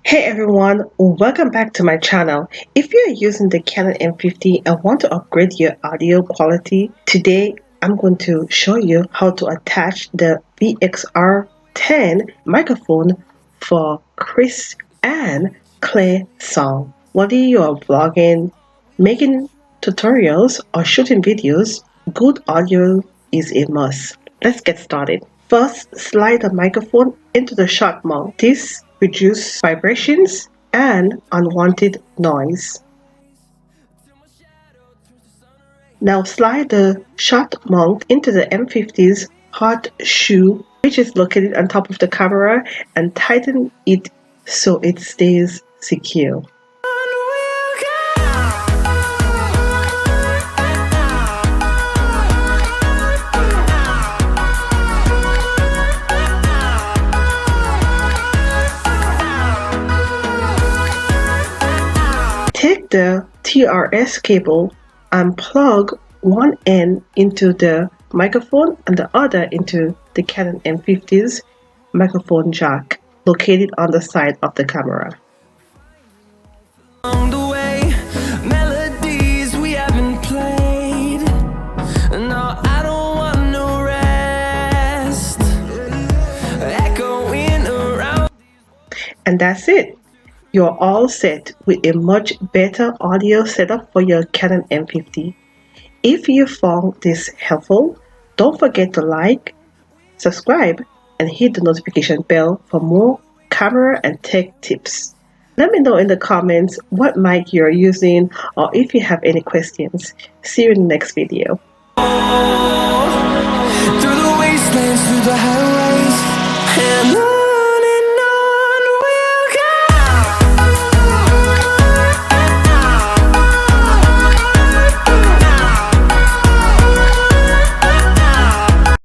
Hey everyone, welcome back to my channel. If you're using the Canon M50 and want to upgrade your audio quality, today I'm going to show you how to attach the VXR10 microphone for crisp and clear sound. Whether you are vlogging, making tutorials, or shooting videos, good audio is a must. Let's get started. First, slide the microphone into the shot mount. This reduces vibrations and unwanted noise. Now slide the shot mount into the M50's hot shoe, which is located on top of the camera, and tighten it so it stays secure. Take the TRS cable and plug one end into the microphone and the other into the Canon M50's microphone jack located on the side of the camera. Along the way, melodies we haven't played. No, I don't want no rest. Echoing around. And that's it. You're all set with a much better audio setup for your Canon M50. If you found this helpful, don't forget to like, subscribe, and hit the notification bell for more camera and tech tips. Let me know in the comments what mic you're using or if you have any questions. See you in the next video. Through the wastelands, through the highways, and